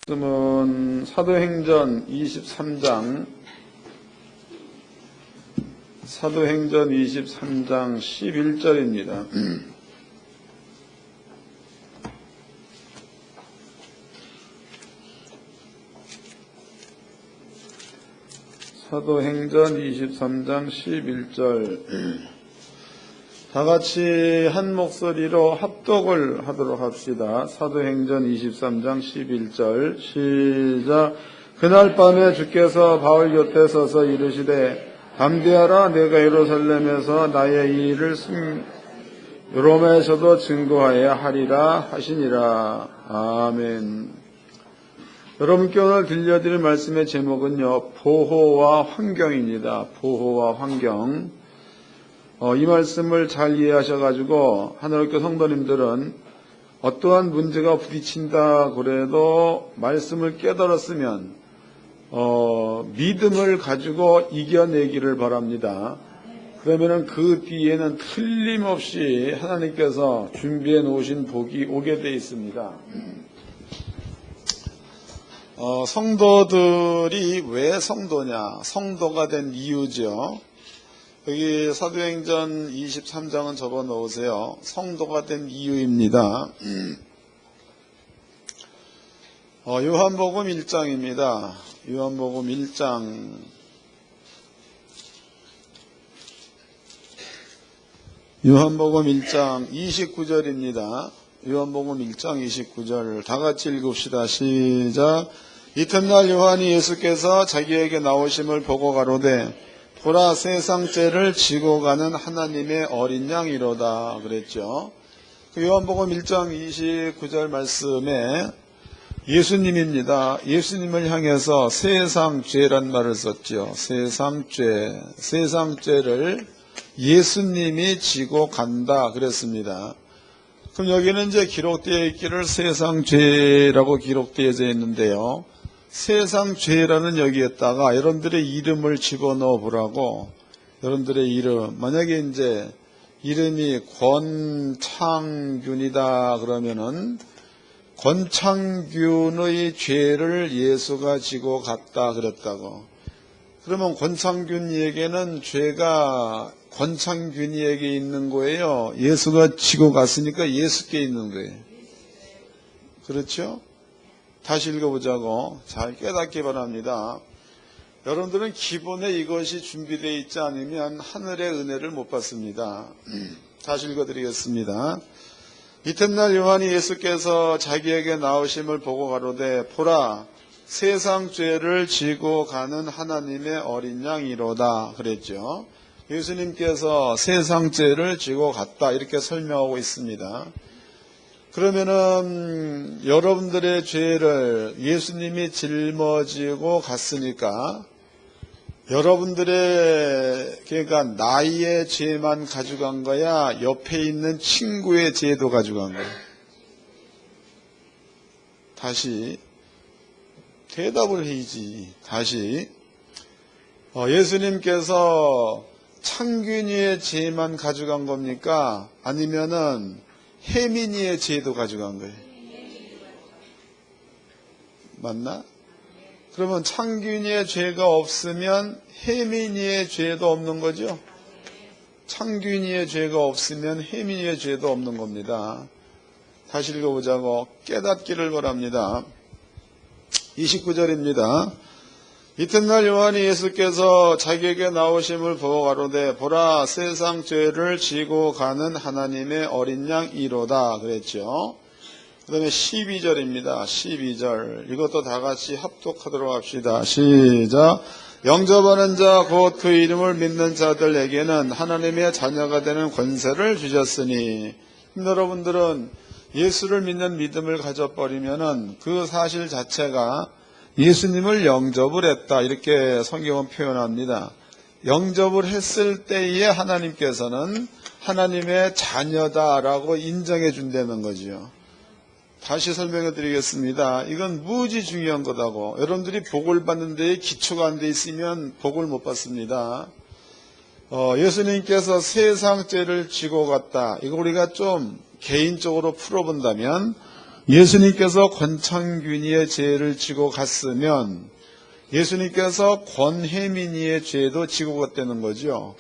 말씀은 사도행전 23장 11절입니다. 사도행전 23장 11절 다같이 한 목소리로 합독을 하도록 합시다. 사도행전 23장 11절 시작. 그날 밤에 주께서 바울 곁에 서서 이르시되 담대하라, 내가 예루살렘에서 나의 이 일을 로마에서도 증거하여야 하리라 하시니라. 아멘. 여러분께 오늘 들려드릴 말씀의 제목은요, 보호와 환경입니다. 보호와 환경. 이 말씀을 잘 이해하셔가지고 하늘학교 성도님들은 어떠한 문제가 부딪힌다 그래도 말씀을 깨달았으면 믿음을 가지고 이겨내기를 바랍니다. 그러면은 그 뒤에는 틀림없이 하나님께서 준비해 놓으신 복이 오게 되어 있습니다. 성도들이 왜 성도냐? 성도가 된 이유죠. 여기 사도행전 23장은 접어 놓으세요. 성도가 된 이유입니다. 요한복음 1장입니다. 요한복음 1장. 요한복음 1장 29절입니다. 요한복음 1장 29절 다 같이 읽읍시다. 시작. 이튿날 요한이 예수께서 자기에게 나오심을 보고 가로되 보라, 세상 죄를 지고 가는 하나님의 어린 양이로다 그랬죠. 그 요한복음 1장 29절 말씀에 예수님입니다. 예수님을 향해서 세상 죄란 말을 썼죠. 세상 죄, 세상 죄를 예수님이 지고 간다 그랬습니다. 그럼 여기는 이제 기록되어 있기를 세상 죄라고 기록되어져 있는데요. 세상 죄라는 여기에다가 여러분들의 이름을 집어넣어 보라고. 여러분들의 이름, 만약에 이제 이름이 권창균이다 그러면은 권창균의 죄를 예수가 지고 갔다 그랬다고. 그러면 권창균이에게는 죄가 권창균이에게 있는 거예요? 예수가 지고 갔으니까 예수께 있는 거예요. 그렇죠? 다시 읽어보자고. 잘 깨닫기 바랍니다. 여러분들은 기본에 이것이 준비되어 있지 않으면 하늘의 은혜를 못 받습니다. 다시 읽어드리겠습니다. 이튿날 요한이 예수께서 자기에게 나오심을 보고 가로되 보라, 세상 죄를 지고 가는 하나님의 어린 양이로다 그랬죠. 예수님께서 세상 죄를 지고 갔다 이렇게 설명하고 있습니다. 그러면은 여러분들의 죄를 예수님이 짊어지고 갔으니까 여러분들의, 그러니까 나의 죄만 가져간 거야, 옆에 있는 친구의 죄도 가져간 거야? 다시 대답을 해야지. 다시 예수님께서 창균이의 죄만 가져간 겁니까? 아니면은 혜민이의 죄도 가져간 거예요? 맞나? 그러면 창균이의 죄가 없으면 혜민이의 죄도 없는 거죠? 창균이의 죄가 없으면 혜민이의 죄도 없는 겁니다. 다시 읽어보자고. 깨닫기를 바랍니다. 29절입니다. 이튿날 요한이 예수께서 자기에게 나오심을 보고 가로되 보라, 세상 죄를 지고 가는 하나님의 어린 양이로다 그랬죠. 그 다음에 12절입니다. 12절 이것도 다 같이 합독하도록 합시다. 시작. 영접하는 자 곧 그 이름을 믿는 자들에게는 하나님의 자녀가 되는 권세를 주셨으니. 여러분들은 예수를 믿는 믿음을 가져버리면은 그 사실 자체가 예수님을 영접을 했다 이렇게 성경은 표현합니다. 영접을 했을 때에 하나님께서는 하나님의 자녀다라고 인정해 준다는 거죠. 다시 설명해 드리겠습니다. 이건 무지 중요한 거다고. 여러분들이 복을 받는 데에 기초가 안 돼 있으면 복을 못 받습니다. 예수님께서 세상 죄를 지고 갔다. 이거 우리가 좀 개인적으로 풀어본다면 예수님께서 권창균이의 죄를 지고 갔으면 예수님께서 권혜민이의 죄도 지고 갔다는 거죠.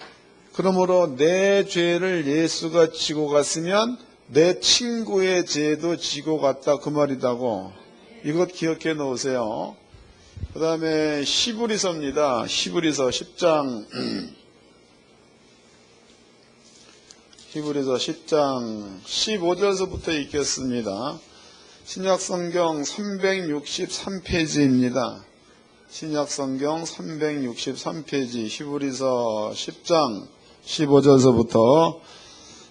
그러므로 내 죄를 예수가 지고 갔으면 내 친구의 죄도 지고 갔다 그 말이다고. 이것 기억해 놓으세요. 그 다음에 히브리서입니다. 히브리서 10장 히브리서 10장 15절서부터 읽겠습니다. 신약성경 363페이지입니다. 신약성경 363페이지 히브리서 10장 15절서부터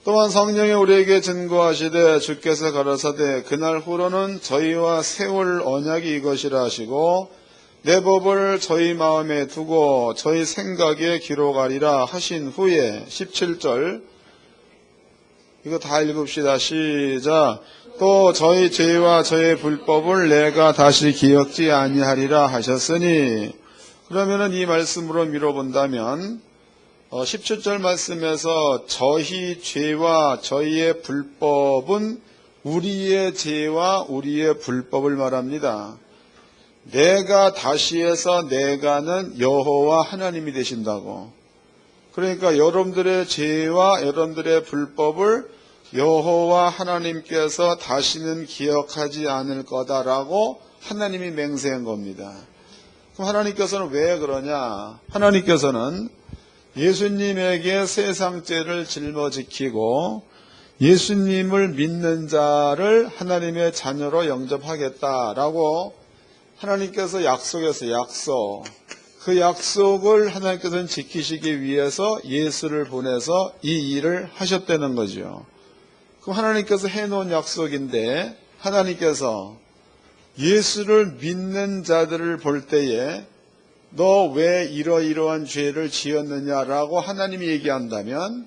또한 성령이 우리에게 증거하시되 주께서 가라사대 그날 후로는 저희와 세울 언약이 이것이라 하시고 내 법을 저희 마음에 두고 저희 생각에 기록하리라 하신 후에 17절 이거 다 읽읍시다. 시작. 또 저희 죄와 저의 불법을 내가 다시 기억지 아니하리라 하셨으니 그러면은 이 말씀으로 미뤄본다면 17절 말씀에서 저희 죄와 저희의 불법은 우리의 죄와 우리의 불법을 말합니다. 내가 다시 해서 내가는 여호와 하나님이 되신다고. 그러니까 여러분들의 죄와 여러분들의 불법을 여호와 하나님께서 다시는 기억하지 않을 거다라고 하나님이 맹세한 겁니다. 그럼 하나님께서는 왜 그러냐? 하나님께서는 예수님에게 세상 죄를 짊어지키고 예수님을 믿는 자를 하나님의 자녀로 영접하겠다라고 하나님께서 약속했어요. 약속. 그 약속을 하나님께서는 지키시기 위해서 예수를 보내서 이 일을 하셨다는 거죠. 그럼 하나님께서 해놓은 약속인데 하나님께서 예수를 믿는 자들을 볼 때에 너 왜 이러이러한 죄를 지었느냐라고 하나님이 얘기한다면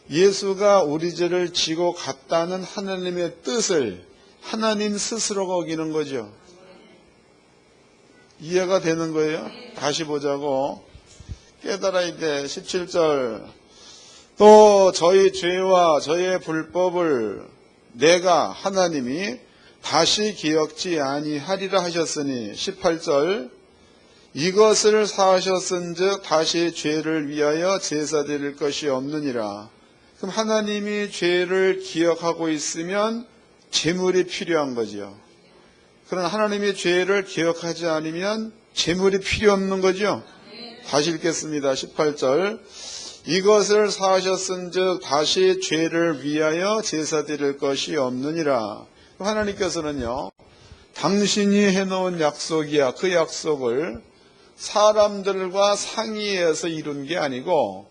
예수가 우리 죄를 지고 갔다는 하나님의 뜻을 하나님 스스로가 어기는 거죠. 이해가 되는 거예요? 다시 보자고. 깨달아야 돼. 17절. 또 저희 죄와 저희의 불법을 내가 하나님이 다시 기억지 아니하리라 하셨으니 18절. 이것을 사하셨은즉 다시 죄를 위하여 제사 드릴 것이 없느니라. 그럼 하나님이 죄를 기억하고 있으면 제물이 필요한 거죠. 그러나 하나님이 죄를 기억하지 않으면 제물이 필요 없는 거죠. 다시 읽겠습니다. 18절. 이것을 사하셨은즉 다시 죄를 위하여 제사 드릴 것이 없느니라. 하나님께서는요, 당신이 해놓은 약속이야. 그 약속을 사람들과 상의해서 이룬 게 아니고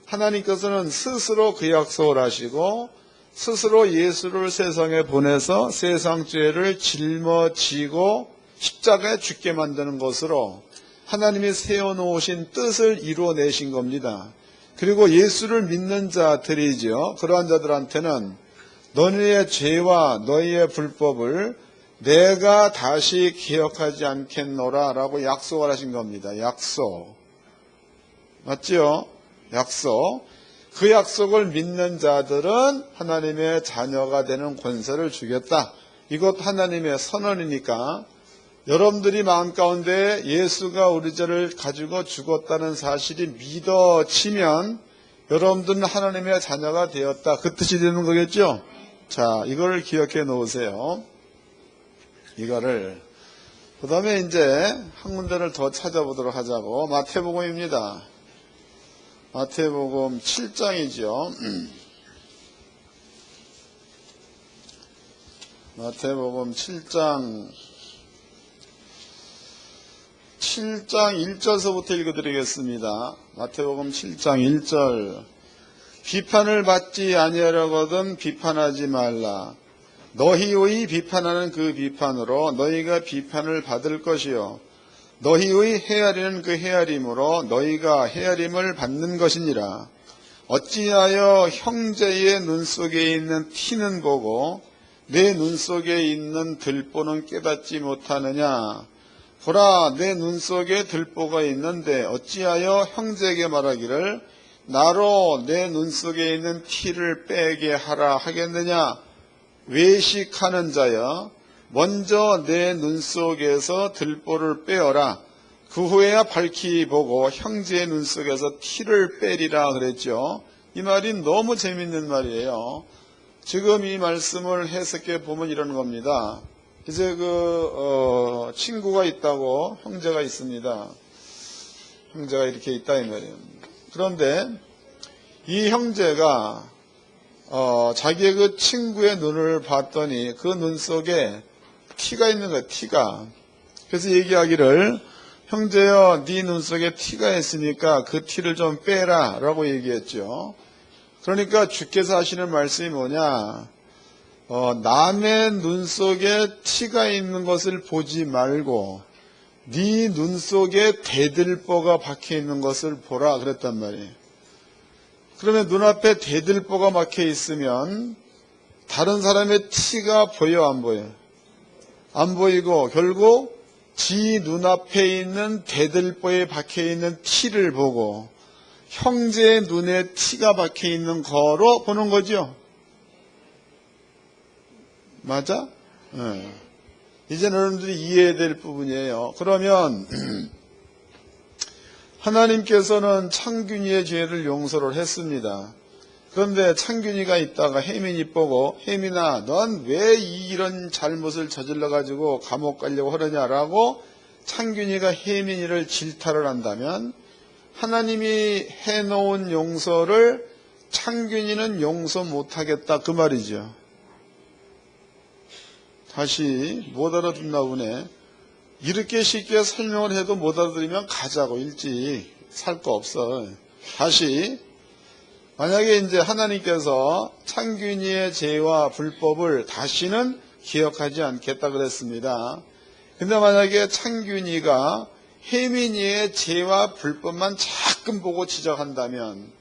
하나님께서는 스스로 그 약속을 하시고 스스로 예수를 세상에 보내서 세상 죄를 짊어지고 십자가에 죽게 만드는 것으로 하나님이 세워놓으신 뜻을 이루어내신 겁니다. 그리고 예수를 믿는 자들이죠. 그러한 자들한테는 너희의 죄와 너희의 불법을 내가 다시 기억하지 않겠노라 라고 약속을 하신 겁니다. 약속. 맞죠? 약속. 그 약속을 믿는 자들은 하나님의 자녀가 되는 권세를 주겠다. 이것 하나님의 선언이니까 여러분들이 마음 가운데 예수가 우리 죄를 가지고 죽었다는 사실이 믿어지면 여러분들은 하나님의 자녀가 되었다. 그 뜻이 되는 거겠죠? 자, 이걸 기억해 놓으세요. 이거를. 그 다음에 이제 한 군데를 더 찾아보도록 하자고. 마태복음입니다. 마태복음 7장이죠. 마태복음 7장 1절서부터 읽어드리겠습니다. 마태복음 7장 1절. 비판을 받지 아니하려거든 비판하지 말라. 너희의 비판하는 그 비판으로 너희가 비판을 받을 것이요 너희의 헤아리는 그 헤아림으로 너희가 헤아림을 받는 것이니라. 어찌하여 형제의 눈 속에 있는 티는 보고 내 눈 속에 있는 들보는 깨닫지 못하느냐. 보라, 내 눈 속에 들보가 있는데 어찌하여 형제에게 말하기를 나로 내 눈 속에 있는 티를 빼게 하라 하겠느냐. 외식하는 자여, 먼저 내 눈 속에서 들보를 빼어라. 그 후에야 밝히 보고 형제의 눈 속에서 티를 빼리라 그랬죠. 이 말이 너무 재밌는 말이에요. 지금 이 말씀을 해석해 보면 이런 겁니다. 이제 친구가 있다고, 형제가 있습니다. 형제가 이렇게 있다 이 말이에요. 그런데 이 형제가 자기의 그 친구의 눈을 봤더니 그 눈 속에 티가 있는 거예요. 티가. 그래서 얘기하기를, 형제여 네 눈 속에 티가 있으니까 그 티를 좀 빼라 라고 얘기했죠. 그러니까 주께서 하시는 말씀이 뭐냐, 남의 눈 속에 티가 있는 것을 보지 말고 네 눈 속에 대들보가 박혀 있는 것을 보라 그랬단 말이에요. 그러면 눈앞에 대들보가 박혀 있으면 다른 사람의 티가 보여 안 보여? 안 보이고 결국 지 눈앞에 있는 대들보에 박혀 있는 티를 보고 형제의 눈에 티가 박혀 있는 거로 보는 거죠. 맞아? 네. 이제 여러분들이 이해해야 될 부분이에요. 그러면 하나님께서는 창균이의 죄를 용서를 했습니다. 그런데 창균이가 있다가 혜민이 보고, 혜민아 넌 왜 이런 잘못을 저질러 가지고 감옥 가려고 하느냐라고 창균이가 혜민이를 질타를 한다면 하나님이 해놓은 용서를 창균이는 용서 못하겠다 그 말이죠. 다시 못 알아듣나 보네. 이렇게 쉽게 설명을 해도 못 알아들으면 가자고, 일찍 살 거 없어. 다시, 만약에 이제 하나님께서 창균이의 죄와 불법을 다시는 기억하지 않겠다 그랬습니다. 근데 만약에 창균이가 혜민이의 죄와 불법만 자끔 보고 지적한다면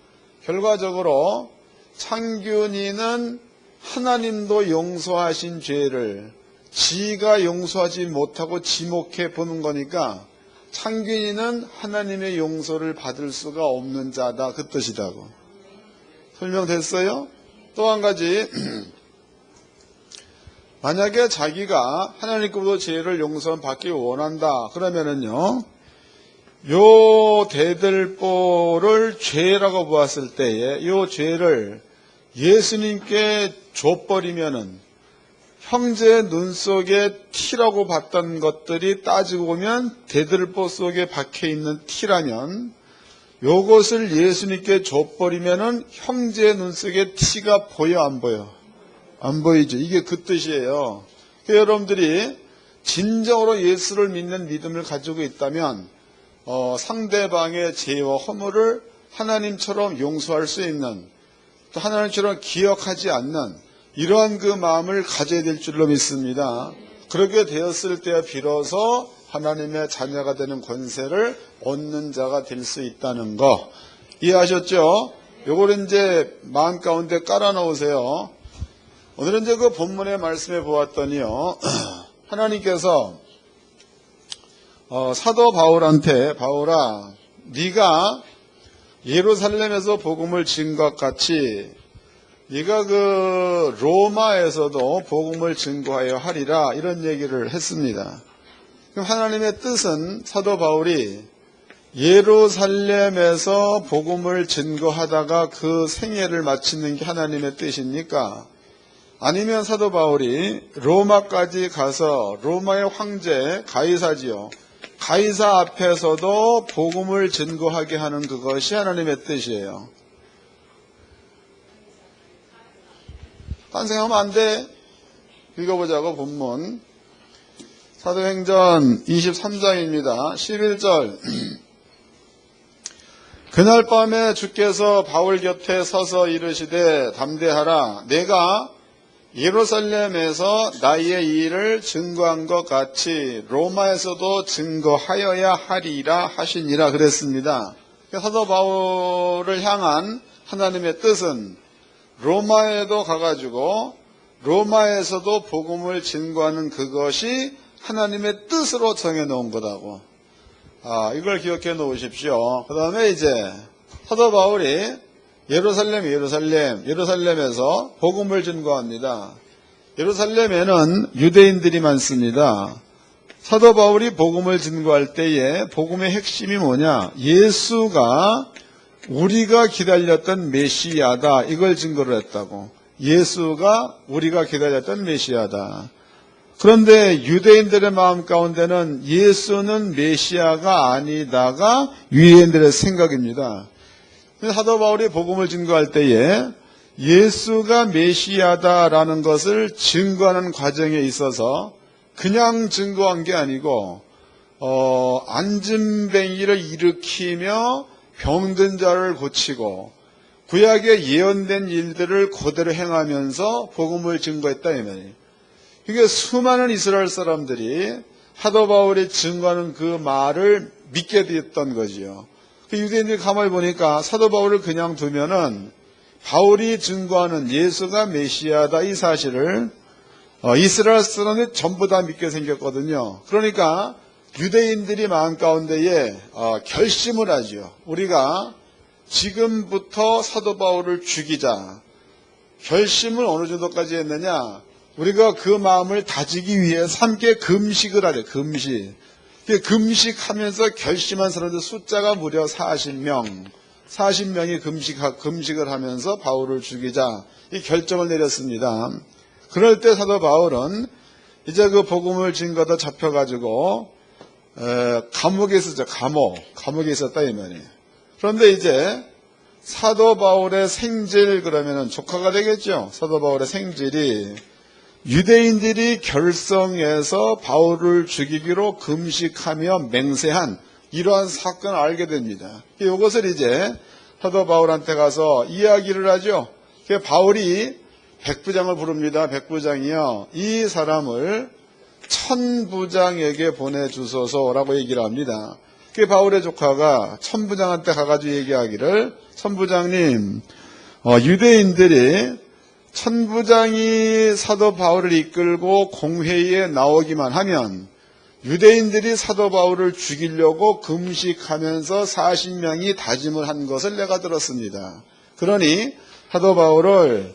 결과적으로 창균이는 하나님도 용서하신 죄를 지가 용서하지 못하고 지목해 보는 거니까 창균이는 하나님의 용서를 받을 수가 없는 자다 그 뜻이라고. 설명됐어요? 또 한 가지, 만약에 자기가 하나님께로부터 죄를 용서받기 원한다 그러면은요, 요 대들보를 죄라고 보았을 때에 요 죄를 예수님께 줘버리면은 형제의 눈 속에 티라고 봤던 것들이 따지고 보면 대들보 속에 박혀있는 티라면 요것을 예수님께 줘버리면은 형제의 눈 속에 티가 보여 안 보여? 안 보이죠. 이게 그 뜻이에요. 그러니까 여러분들이 진정으로 예수를 믿는 믿음을 가지고 있다면 상대방의 죄와 허물을 하나님처럼 용서할 수 있는, 또 하나님처럼 기억하지 않는 이러한 그 마음을 가져야 될 줄로 믿습니다. 그렇게 되었을 때 비로소 하나님의 자녀가 되는 권세를 얻는 자가 될 수 있다는 거 이해하셨죠? 요걸 이제 마음 가운데 깔아 놓으세요. 오늘은 이제 그 본문의 말씀에 보았더니요, 하나님께서 사도 바울한테, 바울아 네가 예루살렘에서 복음을 진 것 같이 네가 그 로마에서도 복음을 증거하여 하리라 이런 얘기를 했습니다. 그럼 하나님의 뜻은 사도 바울이 예루살렘에서 복음을 증거하다가 그 생애를 마치는 게 하나님의 뜻입니까? 아니면 사도 바울이 로마까지 가서 로마의 황제 가이사지요, 가이사 앞에서도 복음을 증거하게 하는 그것이 하나님의 뜻이에요. 딴 생각하면 안 돼. 읽어보자고. 본문 사도행전 23장입니다. 11절. 그날 밤에 주께서 바울 곁에 서서 이르시되 담대하라. 내가 예루살렘에서 나의 일을 증거한 것 같이 로마에서도 증거하여야 하리라 하시니라 그랬습니다. 사도 바울을 향한 하나님의 뜻은 로마에도 가가지고 로마에서도 복음을 증거하는 그것이 하나님의 뜻으로 정해놓은 거라고. 이걸 기억해 놓으십시오. 그 다음에 이제 사도 바울이 예루살렘에서 복음을 증거합니다. 예루살렘에는 유대인들이 많습니다. 사도 바울이 복음을 증거할 때에 복음의 핵심이 뭐냐? 예수가 우리가 기다렸던 메시아다. 이걸 증거를 했다고. 예수가 우리가 기다렸던 메시아다. 그런데 유대인들의 마음 가운데는 예수는 메시아가 아니다가 유대인들의 생각입니다. 사도 바울이 복음을 증거할 때에 예수가 메시아다라는 것을 증거하는 과정에 있어서 그냥 증거한 게 아니고 안진뱅이를 일으키며 병든 자를 고치고 구약에 예언된 일들을 그대로 행하면서 복음을 증거했다 이 말이에요. 그러니까 수많은 이스라엘 사람들이 사도 바울이 증거하는 그 말을 믿게 되었던 거지요. 유대인들이 가만히 보니까 사도 바울을 그냥 두면은 바울이 증거하는 예수가 메시아다 이 사실을 이스라엘 사람들이 전부 다 믿게 생겼거든요. 그러니까 유대인들이 마음 가운데에 결심을 하죠. 우리가 지금부터 사도 바울을 죽이자. 결심을 어느 정도까지 했느냐? 우리가 그 마음을 다지기 위해서 함께 금식을 하죠. 금식. 금식하면서 결심한 사람들 숫자가 무려 40명. 40명이 금식을 하면서 바울을 죽이자. 이 결정을 내렸습니다. 그럴 때 사도 바울은 이제 그 복음을 증거다 잡혀가지고 감옥에 있었죠. 감옥에 있었다 이 말이에요. 그런데 이제 사도 바울의 생질 그러면은 조카가 되겠죠. 사도 바울의 생질이 유대인들이 결성해서 바울을 죽이기로 금식하며 맹세한 이러한 사건을 알게 됩니다. 이것을 이제 사도 바울한테 가서 이야기를 하죠. 바울이 백부장을 부릅니다. 백부장이요. 이 사람을 천부장에게 보내주소서라고 얘기를 합니다. 바울의 조카가 천부장한테 가가지고 얘기하기를 천부장님, 유대인들이 천부장이 사도 바울을 이끌고 공회의에 나오기만 하면 유대인들이 사도 바울을 죽이려고 금식하면서 40명이 다짐을 한 것을 내가 들었습니다. 그러니 사도 바울을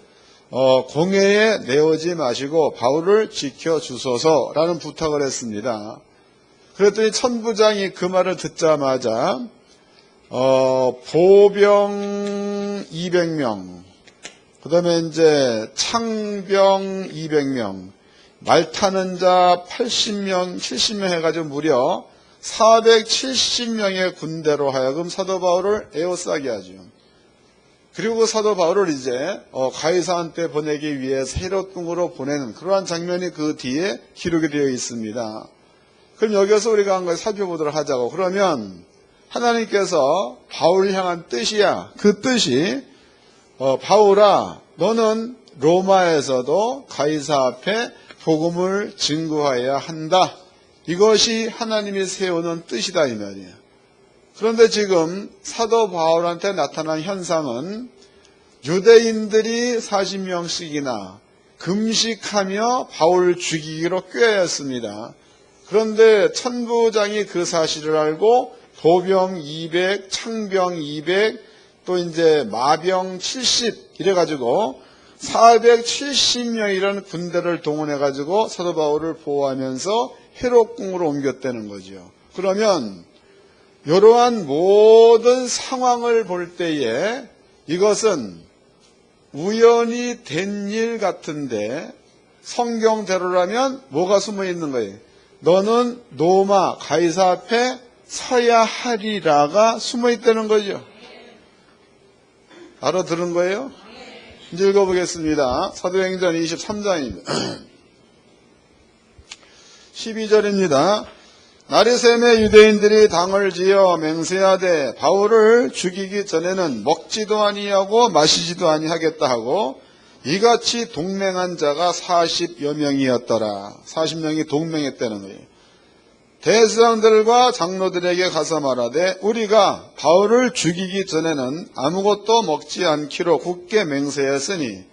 공회에 내오지 마시고 바울을 지켜주소서라는 부탁을 했습니다. 그랬더니 천부장이 그 말을 듣자마자 보병 200명, 그 다음에 이제 창병 200명, 말 타는 자 80명, 70명 해가지고 무려 470명의 군대로 하여금 사도 바울을 에워싸게 하죠. 그리고 사도 바울을 이제 가이사한테 보내기 위해서 헤롯궁으로 보내는 그러한 장면이 그 뒤에 기록이 되어 있습니다. 그럼 여기서 우리가 한 가지 살펴보도록 하자고. 그러면 하나님께서 바울을 향한 뜻이야. 그 뜻이 바울아, 너는 로마에서도 가이사 앞에 복음을 증거해야 한다. 이것이 하나님이 세우는 뜻이다 이 말이에요. 그런데 지금 사도 바울한테 나타난 현상은 유대인들이 40명씩이나 금식하며 바울을 죽이기로 꾀했습니다. 그런데 천부장이 그 사실을 알고 보병 200, 창병 200, 또 이제 마병 70 이래가지고 470명이라는 군대를 동원해가지고 사도 바울을 보호하면서 헤롯궁으로 옮겼다는 거죠. 그러면 이러한 모든 상황을 볼 때에 이것은 우연히 된 일 같은데 성경대로라면 뭐가 숨어 있는 거예요? 너는 로마 가이사 앞에 서야 하리라가 숨어 있다는 거죠. 알아들은 거예요? 이제 읽어보겠습니다. 사도행전 23장입니다. 12절입니다. 나리샘의 유대인들이 당을 지어 맹세하되 바울을 죽이기 전에는 먹지도 아니하고 마시지도 아니하겠다 하고 이같이 동맹한 자가 40여 명이었더라. 40명이 동맹했다는 거예요. 대제사장들과 장로들에게 가서 말하되 우리가 바울을 죽이기 전에는 아무것도 먹지 않기로 굳게 맹세했으니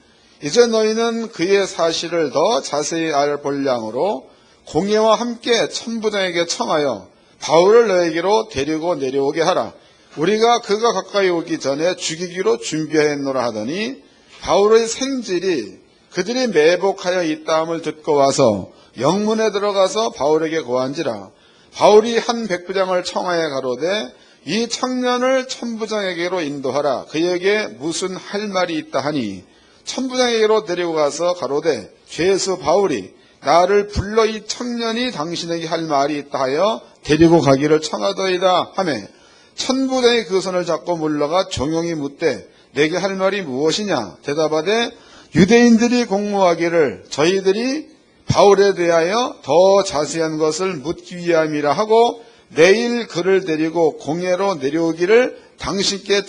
이제 너희는 그의 사실을 더 자세히 알볼 양으로 공회와 함께 천부장에게 청하여 바울을 너에게로 데리고 내려오게 하라. 우리가 그가 가까이 오기 전에 죽이기로 준비했노라 하더니 바울의 생질이 그들이 매복하여 있다함을 듣고 와서 영문에 들어가서 바울에게 고한지라. 바울이 한 백부장을 청하여 가로되 이 청년을 천부장에게로 인도하라. 그에게 무슨 할 말이 있다 하니 천부장에게로 데리고 가서 가로되 죄수 바울이 나를 불러 이 청년이 당신에게 할 말이 있다 하여 데리고 가기를 청하더이다 하매 천부장이 그 손을 잡고 물러가 종용이 묻되 내게 할 말이 무엇이냐 대답하되 유대인들이 공모하기를 저희들이 바울에 대하여 더 자세한 것을 묻기 위함이라 하고 내일 그를 데리고 공회로 내려오기를 당신께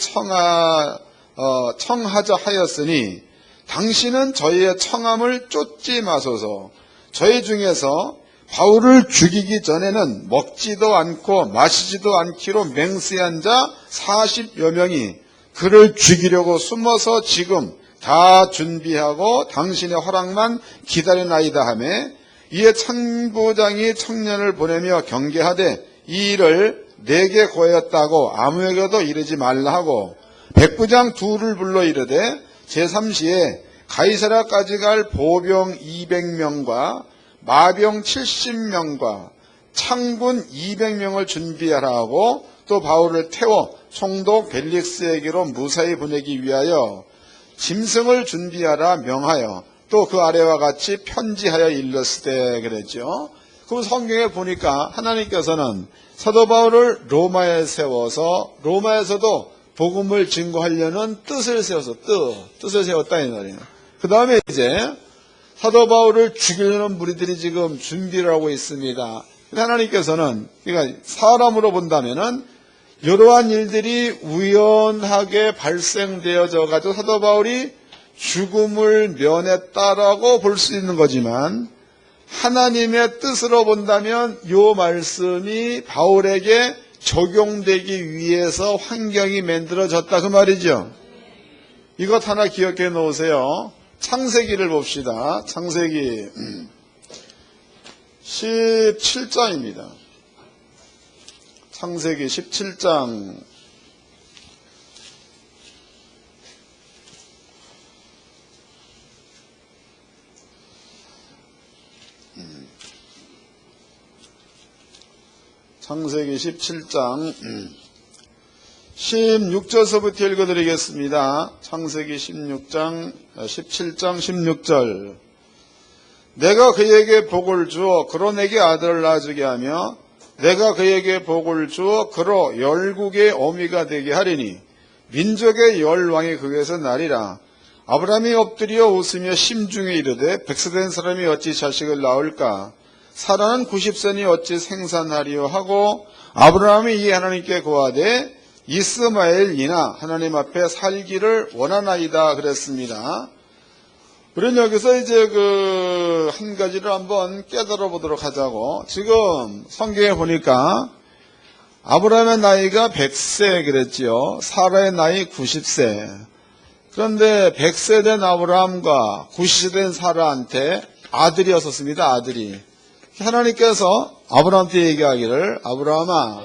청하자 하였으니 당신은 저희의 청함을 쫓지 마소서. 저희 중에서 바울을 죽이기 전에는 먹지도 않고 마시지도 않기로 맹세한 자 40여 명이 그를 죽이려고 숨어서 지금 다 준비하고 당신의 허락만 기다리나이다 하매 이에 천부장이 청년을 보내며 경계하되 이 일을 내게 고하였다고 아무에게도 이르지 말라 하고 백부장 둘을 불러 이르되 제3시에 가이사랴까지 갈 보병 200명과 마병 70명과 창군 200명을 준비하라 하고 또 바울을 태워 총독 벨릭스에게로 무사히 보내기 위하여 짐승을 준비하라 명하여 또 그 아래와 같이 편지하여 일렀으되 그랬죠. 그럼 성경에 보니까 하나님께서는 사도 바울을 로마에 세워서 로마에서도 복음을 증거하려는 뜻을 세워서 뜻을 세웠다 이 말이에요. 그 다음에 이제 사도 바울을 죽이려는 무리들이 지금 준비를 하고 있습니다. 하나님께서는 그러니까 사람으로 본다면은 이러한 일들이 우연하게 발생되어져 가지고 사도 바울이 죽음을 면했다라고 볼 수 있는 거지만 하나님의 뜻으로 본다면 이 말씀이 바울에게 적용되기 위해서 환경이 만들어졌다 그 말이죠. 이것 하나 기억해 놓으세요. 창세기를 봅시다. 창세기 17장입니다. 창세기 17장 창세기 17장 16절서부터 읽어드리겠습니다. 창세기 17장 16절 내가 그에게 복을 주어 그로 내게 아들을 낳아주게 하며 내가 그에게 복을 주어 그로 열국의 어미가 되게 하리니 민족의 열왕이 그에서 나리라. 아브라함이 엎드려 웃으며 심중에 이르되 100세 사람이 어찌 자식을 낳을까 사라는 90세니 어찌 생산하리요 하고 아브라함이 이 하나님께 고하되 이스마엘이나 하나님 앞에 살기를 원하나이다 그랬습니다. 우리는 여기서 이제 한 가지를 한번 깨달아 보도록 하자고. 지금 성경에 보니까 아브라함의 나이가 100세 그랬지요. 사라의 나이 90세. 그런데 100세 된 아브라함과 90세 된 사라한테 아들이었었습니다. 아들이. 하나님께서 아브라함한테 얘기하기를 아브라함아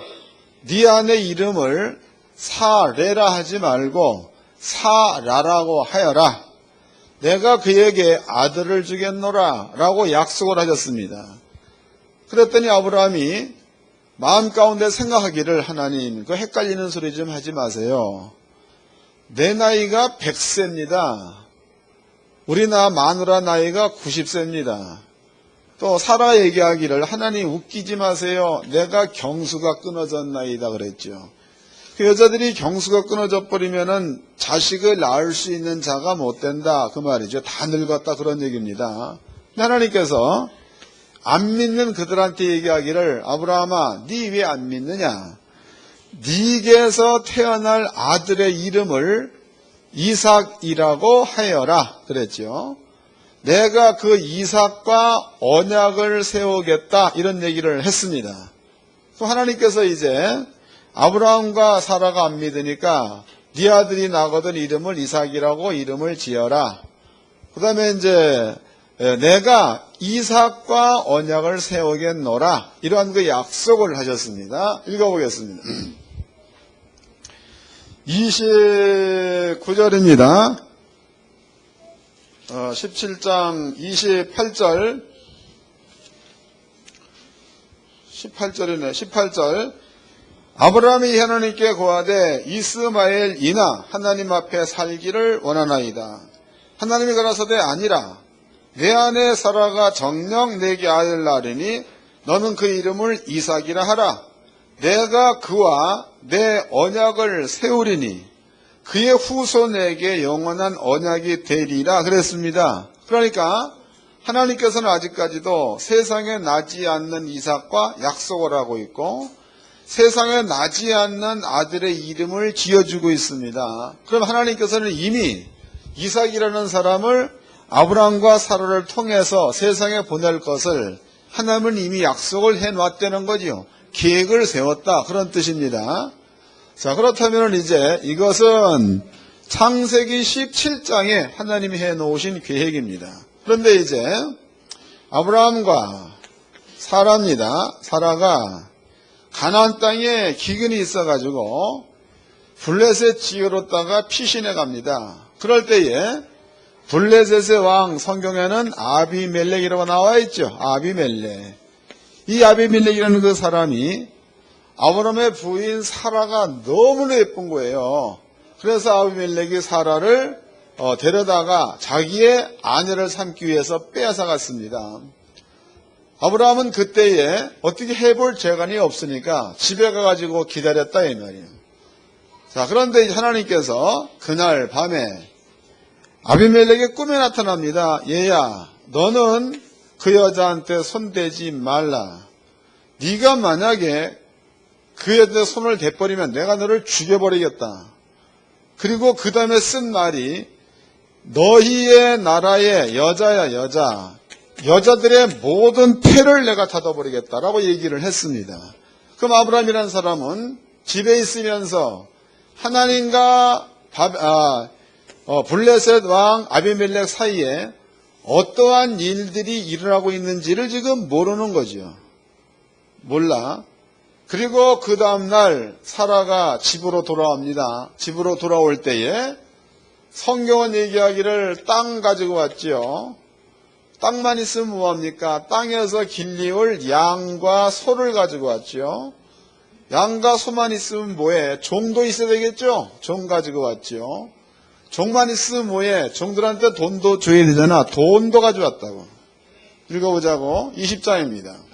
네 아내 이름을 사레라 하지 말고 사라라고 하여라. 내가 그에게 아들을 주겠노라 라고 약속을 하셨습니다. 그랬더니 아브라함이 마음 가운데 생각하기를 하나님 그 헷갈리는 소리 좀 하지 마세요. 내 나이가 100세입니다. 우리 마누라 나이가 90세입니다. 또 사라 얘기하기를 하나님 웃기지 마세요. 내가 경수가 끊어졌나이다 그랬죠. 그 여자들이 경수가 끊어져 버리면은 자식을 낳을 수 있는 자가 못 된다 그 말이죠. 다 늙었다 그런 얘기입니다. 하나님께서 안 믿는 그들한테 얘기하기를 아브라함아 네 왜 안 믿느냐. 네게서 태어날 아들의 이름을 이삭이라고 하여라 그랬죠. 내가 그 이삭과 언약을 세우겠다 이런 얘기를 했습니다. 또 하나님께서 이제 아브라함과 사라가 안 믿으니까 네 아들이 나거든 이름을 이삭이라고 이름을 지어라. 그 다음에 이제 내가 이삭과 언약을 세우겠노라 이러한 그 약속을 하셨습니다. 읽어보겠습니다. 29절입니다. 17장 28절 18절이네. 18절. 아브라함이 하나님께 고하되 이스마엘이나 하나님 앞에 살기를 원하나이다. 하나님이 가라사대 아니라 내 아내 사라가 정녕 내게 아들 낳으리니 너는 그 이름을 이삭이라 하라. 내가 그와 내 언약을 세우리니 그의 후손에게 영원한 언약이 되리라 그랬습니다. 그러니까 하나님께서는 아직까지도 세상에 나지 않는 이삭과 약속을 하고 있고 세상에 나지 않는 아들의 이름을 지어주고 있습니다. 그럼 하나님께서는 이미 이삭이라는 사람을 아브라함과 사라를 통해서 세상에 보낼 것을 하나님은 이미 약속을 해놨다는 거지요. 계획을 세웠다 그런 뜻입니다. 자, 그렇다면 이제 이것은 창세기 17장에 하나님이 해놓으신 계획입니다. 그런데 이제 아브라함과 사라입니다. 사라가 가나안 땅에 기근이 있어가지고 블레셋 지역으로다가 피신해 갑니다. 그럴 때에 블레셋의 왕, 성경에는 아비멜렉이라고 나와 있죠. 아비멜렉. 이 아비멜렉이라는 그 사람이 아브라함의 부인 사라가 너무나 예쁜 거예요. 그래서 아비멜렉이 사라를 데려다가 자기의 아내를 삼기 위해서 빼앗아 갔습니다. 아브라함은 그때에 어떻게 해볼 재간이 없으니까 집에 가가지고 기다렸다 이 말이에요. 자, 그런데 하나님께서 그날 밤에 아비멜렉의 꿈에 나타납니다. 얘야, 너는 그 여자한테 손대지 말라. 네가 만약에 그 여자한테 손을 대버리면 내가 너를 죽여버리겠다. 그리고 그 다음에 쓴 말이 너희의 나라의 여자야 여자. 여자들의 모든 태를 내가 닫아버리겠다라고 얘기를 했습니다. 그럼 아브라함이라는 사람은 집에 있으면서 하나님과 블레셋 왕 아비멜렉 사이에 어떠한 일들이 일어나고 있는지를 지금 모르는 거죠. 몰라. 그리고 그 다음날 사라가 집으로 돌아옵니다. 집으로 돌아올 때에 성경은 얘기하기를 땅 가지고 왔지요. 땅만 있으면 뭐합니까? 땅에서 길리울 양과 소를 가지고 왔죠. 양과 소만 있으면 뭐해? 종도 있어야 되겠죠? 종 가지고 왔죠. 종만 있으면 뭐해? 종들한테 돈도 줘야 되잖아. 돈도 가져왔다고. 읽어보자고. 20장입니다.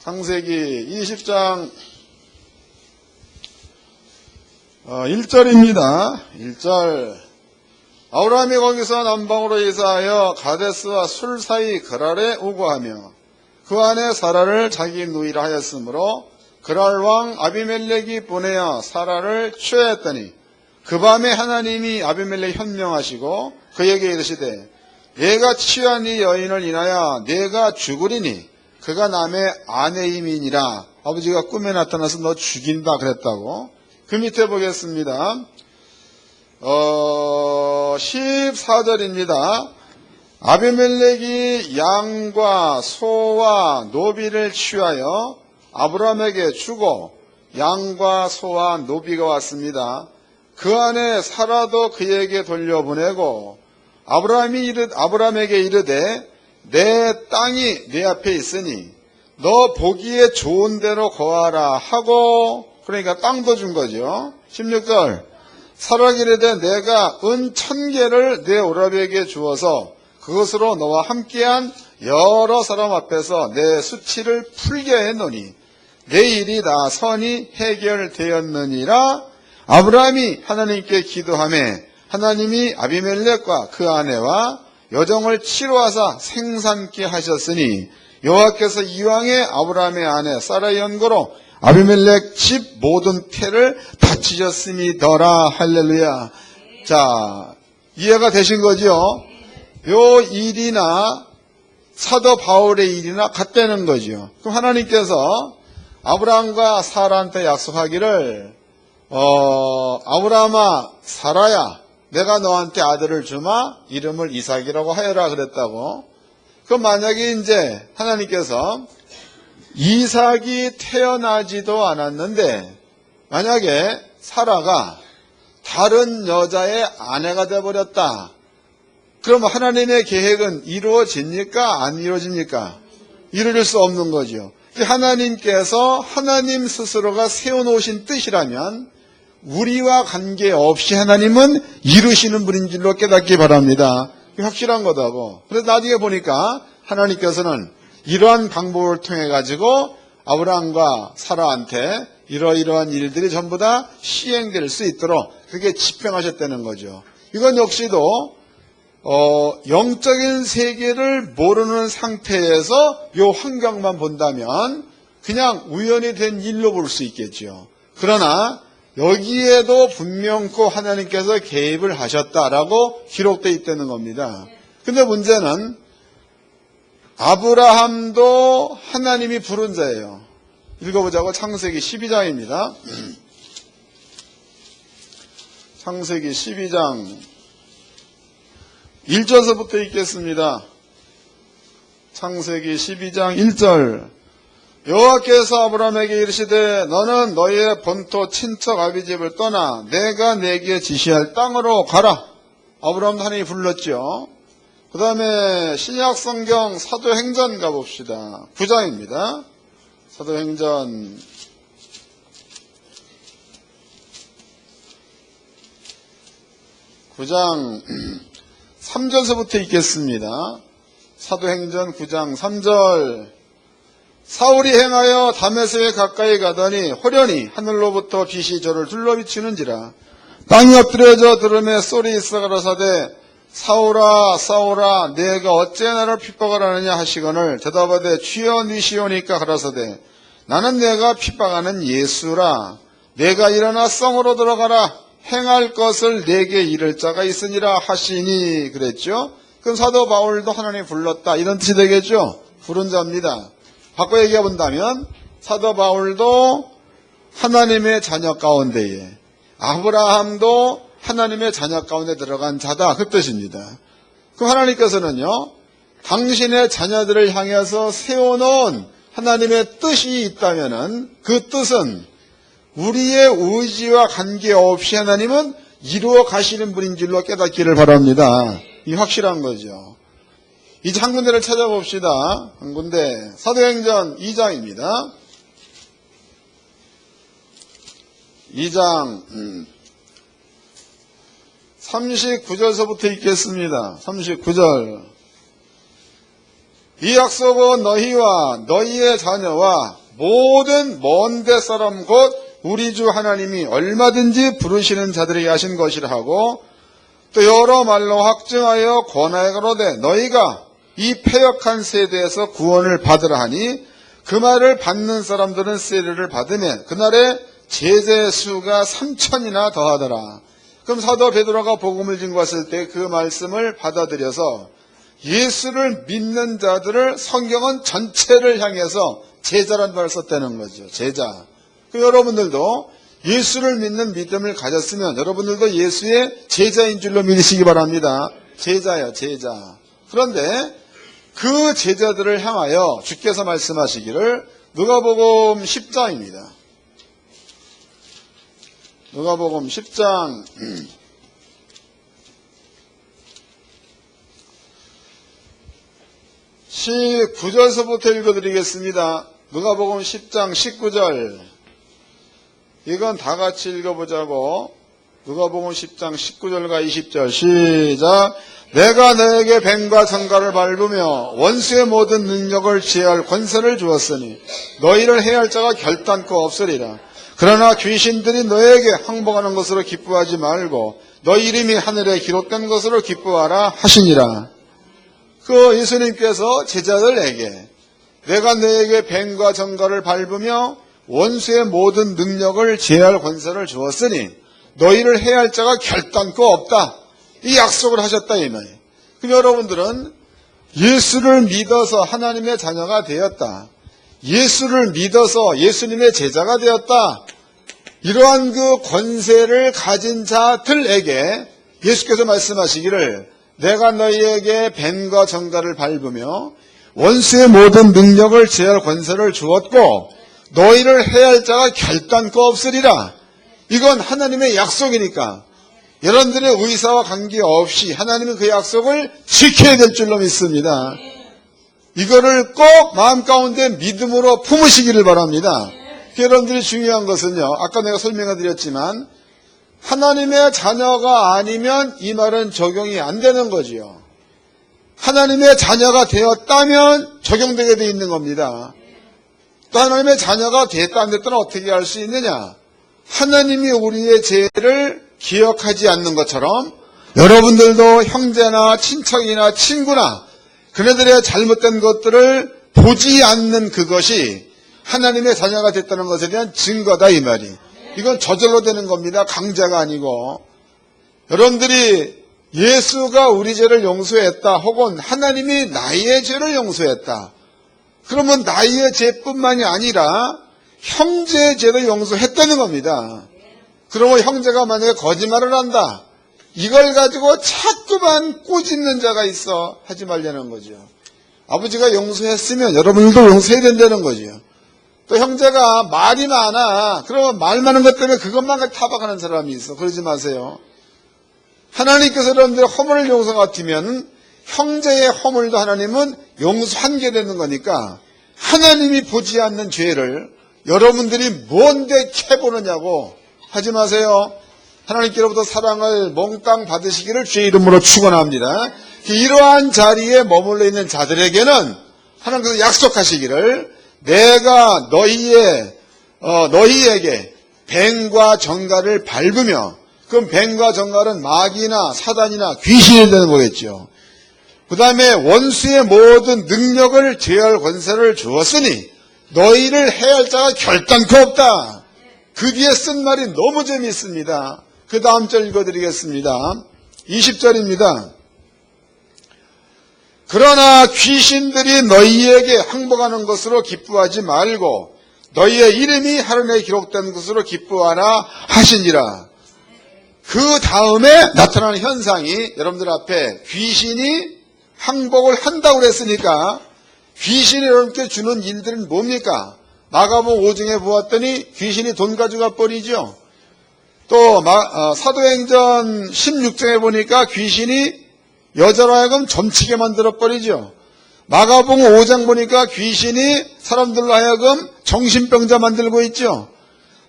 창세기 20장 1절입니다. 1절. 아브라함이 거기서 남방으로 이사하여 가데스와 술 사이 그랄에 우거하며 그 안에 사라를 자기 누이라 하였으므로 그랄 왕 아비멜렉이 보내어 사라를 취하였더니 그 밤에 하나님이 아비멜렉 현명하시고 그에게 이르시되 내가 취한 이 여인을 인하여 내가 죽으리니 그가 남의 아내임이니라. 아버지가 꿈에 나타나서 너 죽인다 그랬다고. 그 밑에 보겠습니다. 14절입니다. 아비멜렉이 양과 소와 노비를 취하여 아브라함에게 주고 양과 소와 노비가 왔습니다. 그 안에 사라도 그에게 돌려보내고 아브라함에게 이르되 내 땅이 내 앞에 있으니 너 보기에 좋은 대로 거하라 하고, 그러니까 땅도 준 거죠. 16절. 사라가 이르되 내가 은 1000개를 내 오라비에게 주어서 그것으로 너와 함께한 여러 사람 앞에서 내 수치를 풀게 했노니 내 일이 다 선이 해결되었느니라. 아브라함이 하나님께 기도하매 하나님이 아비멜렉과 그 아내와 여종을 치료하사 생산케 하셨으니 여호와께서 이왕에 아브라함의 아내 사라의 연고로 아비멜렉 집 모든 태를 다치셨음이더라. 할렐루야. 자, 이해가 되신 거죠? 요 일이나 사도 바울의 일이나 같다는 거죠. 그럼 하나님께서 아브라함과 사라한테 약속하기를 아브라함아 사라야 내가 너한테 아들을 주마 이름을 이삭이라고 하여라 그랬다고. 그럼 만약에 이제 하나님께서 이삭이 태어나지도 않았는데 만약에 사라가 다른 여자의 아내가 되어버렸다. 그럼 하나님의 계획은 이루어집니까? 안 이루어집니까? 이루어질 수 없는 거죠. 하나님께서 하나님 스스로가 세워놓으신 뜻이라면 우리와 관계없이 하나님은 이루시는 분인 줄로 깨닫기 바랍니다. 확실한 거다고. 그래서 나중에 보니까 하나님께서는 이러한 방법을 통해 가지고 아브라함과 사라한테 이러이러한 일들이 전부 다 시행될 수 있도록 그렇게 집행하셨다는 거죠. 이건 역시도 영적인 세계를 모르는 상태에서 이 환경만 본다면 그냥 우연히 된 일로 볼 수 있겠죠. 그러나 여기에도 분명코 하나님께서 개입을 하셨다라고 기록되어 있다는 겁니다. 근데 문제는 아브라함도 하나님이 부른 자예요. 읽어보자고. 창세기 12장입니다. 창세기 12장 1절서부터 읽겠습니다. 창세기 12장 1절. 여호와께서 아브라함에게 이르시되 너는 너의 본토 친척 아비집을 떠나 내가 내게 지시할 땅으로 가라. 아브라함도 하나님이 불렀죠. 그 다음에 신약성경 사도행전 가봅시다. 9장입니다. 사도행전 9장 3절서부터 읽겠습니다. 사도행전 9장 3절. 사울이 행하여 다메섹에 가까이 가더니 호련히 하늘로부터 빛이 저를 둘러비추는지라. 땅이 엎드려져 들음에 소리 있어 가라사대 사울아 사울아 내가 어째 나를 핍박하느냐 하시거늘 대답하되 주여 니시오니까 가라사대 나는 내가 핍박하는 예수라. 내가 일어나 성으로 들어가라. 행할 것을 내게 이를 자가 있으니라 하시니 그랬죠. 그럼 사도 바울도 하나님 불렀다 이런 뜻이 되겠죠. 부른 자입니다. 바꿔 얘기해 본다면 사도 바울도 하나님의 자녀 가운데에 아브라함도 하나님의 자녀 가운데 들어간 자다 그 뜻입니다. 그럼 하나님께서는요 당신의 자녀들을 향해서 세워놓은 하나님의 뜻이 있다면은 그 뜻은 우리의 의지와 관계없이 하나님은 이루어 가시는 분인 줄로 깨닫기를 바랍니다. 이 확실한 거죠. 이제 한 군데를 찾아봅시다. 한 군데 사도행전 2장입니다. 2장 39절서부터 읽겠습니다. 39절. 이 약속은 너희와 너희의 자녀와 모든 먼데 사람 곧 우리 주 하나님이 얼마든지 부르시는 자들에게 하신 것이라 하고 또 여러 말로 확증하여 권하여 가로되 너희가 이 패역한 세대에서 구원을 받으라 하니 그 말을 받는 사람들은 세례를 받으면 그날에 제자의 수가 3,000이나 더하더라. 그럼 사도 베드로가 복음을 증거했을 때 그 말씀을 받아들여서 예수를 믿는 자들을 성경은 전체를 향해서 제자라는 말을 썼다는 거죠. 제자. 그럼 여러분들도 예수를 믿는 믿음을 가졌으면 여러분들도 예수의 제자인 줄로 믿으시기 바랍니다. 제자예요, 제자. 그런데 그 제자들을 향하여 주께서 말씀하시기를 누가복음 10장입니다. 누가복음 10장 19절서부터 읽어드리겠습니다. 누가복음 10장 19절. 이건 다 같이 읽어보자고. 누가복음 10장 19절과 20절 시작. 내가 너에게 뱀과 성가를 밟으며 원수의 모든 능력을 제할 권세를 주었으니 너희를 해할 자가 결단코 없으리라. 그러나 귀신들이 너에게 항복하는 것으로 기뻐하지 말고 너희 이름이 하늘에 기록된 것으로 기뻐하라 하시니라. 그 예수님께서 제자들에게 내가 너에게 뱀과 정갈을 밟으며 원수의 모든 능력을 제할 권세를 주었으니 너희를 해할 자가 결단코 없다. 이 약속을 하셨다 이 말이에요. 그럼 여러분들은 예수를 믿어서 하나님의 자녀가 되었다. 예수를 믿어서 예수님의 제자가 되었다. 이러한 그 권세를 가진 자들에게 예수께서 말씀하시기를 내가 너희에게 뱀과 정갈을 밟으며 원수의 모든 능력을 제할 권세를 주었고 너희를 해할 자가 결단코 없으리라. 이건 하나님의 약속이니까 여러분들의 의사와 관계없이 하나님은 그 약속을 지켜야 될 줄로 믿습니다. 이거를 꼭 마음 가운데 믿음으로 품으시기를 바랍니다. 여러분들이 중요한 것은요, 아까 내가 설명해 드렸지만 하나님의 자녀가 아니면 이 말은 적용이 안 되는 거지요. 하나님의 자녀가 되었다면 적용되게 돼 있는 겁니다. 또 하나님의 자녀가 됐다 안 됐다는 어떻게 할 수 있느냐? 하나님이 우리의 죄를 기억하지 않는 것처럼 여러분들도 형제나 친척이나 친구나 그네들의 잘못된 것들을 보지 않는 그것이 하나님의 자녀가 됐다는 것에 대한 증거다 이 말이. 이건 저절로 되는 겁니다. 강제가 아니고. 여러분들이 예수가 우리 죄를 용서했다 혹은 하나님이 나의 죄를 용서했다. 그러면 나의 죄뿐만이 아니라 형제의 죄도 용서했다는 겁니다. 그러면 형제가 만약에 거짓말을 한다. 이걸 가지고 자꾸만 꾸짖는 자가 있어 하지 말자는 거죠. 아버지가 용서했으면 여러분들도 용서해야 된다는 거죠. 또 형제가 말이 많아. 그러면 말 많은 것 때문에 그것만 타박하는 사람이 있어. 그러지 마세요. 하나님께서 여러분들의 허물을 용서 같으면 형제의 허물도 하나님은 용서한 게 되는 거니까 하나님이 보지 않는 죄를 여러분들이 뭔데 캐보느냐고 하지 마세요. 하나님께로부터 사랑을 몽땅 받으시기를 주의 이름으로 축원합니다. 이러한 자리에 머물러 있는 자들에게는 하나님께서 약속하시기를 내가 너희에게 뱀과 정갈을 밟으며, 그럼 뱀과 정갈은 마귀나 사단이나 귀신이 되는 거겠죠. 그 다음에 원수의 모든 능력을 제어할 권세를 주었으니 너희를 해할 자가 결단코 없다. 그 뒤에 쓴 말이 너무 재미있습니다. 그 다음 절 읽어드리겠습니다. 20절입니다. 그러나 귀신들이 너희에게 항복하는 것으로 기뻐하지 말고 너희의 이름이 하늘에 기록된 것으로 기뻐하라 하시니라. 그 다음에 나타나는 현상이 여러분들 앞에 귀신이 항복을 한다고 그랬으니까 귀신이 여러분께 주는 일들은 뭡니까? 마가복음 5장에 보았더니 귀신이 돈 가져가 버리죠. 또 사도행전 16장에 보니까 귀신이 여자로 하여금 점치게 만들어 버리죠. 마가복음 5장 보니까 귀신이 사람들로 하여금 정신병자 만들고 있죠.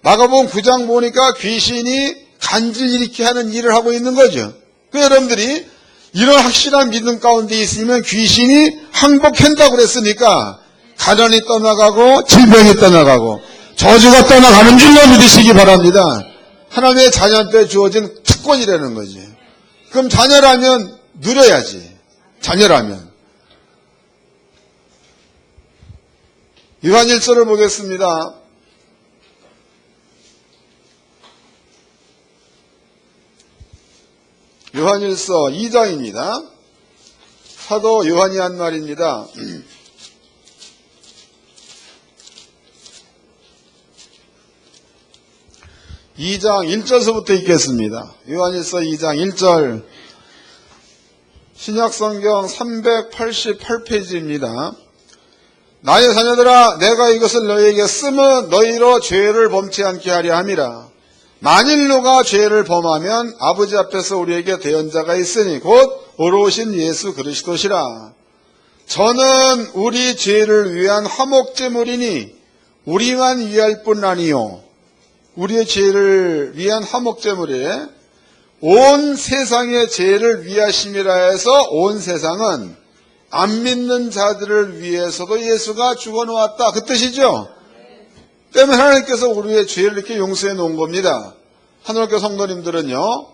마가복음 9장 보니까 귀신이 간질 일으키게 하는 일을 하고 있는 거죠. 그 여러분들이 이런 확실한 믿음 가운데 있으면 귀신이 항복한다고 그랬으니까 가난이 떠나가고 질병이 떠나가고 저주가 떠나가는 줄로 믿으시기 바랍니다. 하나님의 자녀한테 주어진 특권이라는 거지. 그럼 자녀라면 누려야지. 자녀라면. 요한일서를 보겠습니다. 요한일서 2장입니다. 사도 요한이 한 말입니다. (2장 1절서부터) 읽겠습니다. 요한일서 2장 1절. 신약성경 388페이지입니다. 나의 자녀들아, 내가 이것을 너희에게 쓰면 너희로 죄를 범치 않게 하려 함이라. 만일 누가 죄를 범하면 아버지 앞에서 우리에게 대언자가 있으니 곧 의로우신 예수 그리스도시라. 저는 우리 죄를 위한 화목제물이니 우리만 위할 뿐 아니요. 우리의 죄를 위한 화목제물이에 온 세상의 죄를 위하심이라 해서 온 세상은 안 믿는 자들을 위해서도 예수가 죽어놓았다. 그 뜻이죠. 때문에 하나님께서 우리의 죄를 이렇게 용서해 놓은 겁니다. 하늘교회 성도님들은요,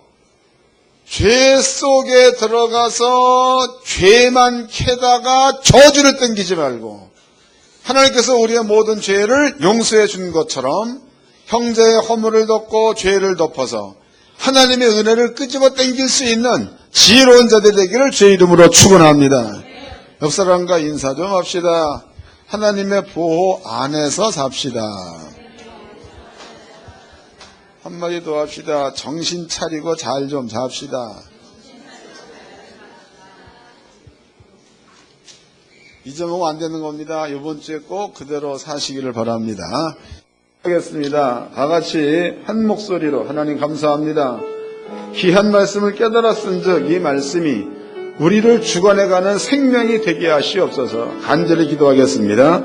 죄 속에 들어가서 죄만 캐다가 저주를 땡기지 말고 하나님께서 우리의 모든 죄를 용서해 준 것처럼 형제의 허물을 덮고 죄를 덮어서 하나님의 은혜를 끄집어 땡길 수 있는 지혜로운 자들 되기를 주의 이름으로 축원합니다. 옆 사람과 인사 좀 합시다. 하나님의 보호 안에서 삽시다. 한마디 더 합시다. 정신 차리고 잘 좀 잡시다. 잊어먹으면 안 되는 겁니다. 이번 주에 꼭 그대로 사시기를 바랍니다. 하겠습니다. 다 같이 한 목소리로 하나님 감사합니다. 귀한 말씀을 깨달았은즉 이 말씀이 우리를 주관해가는 생명이 되게 하시옵소서. 간절히 기도하겠습니다.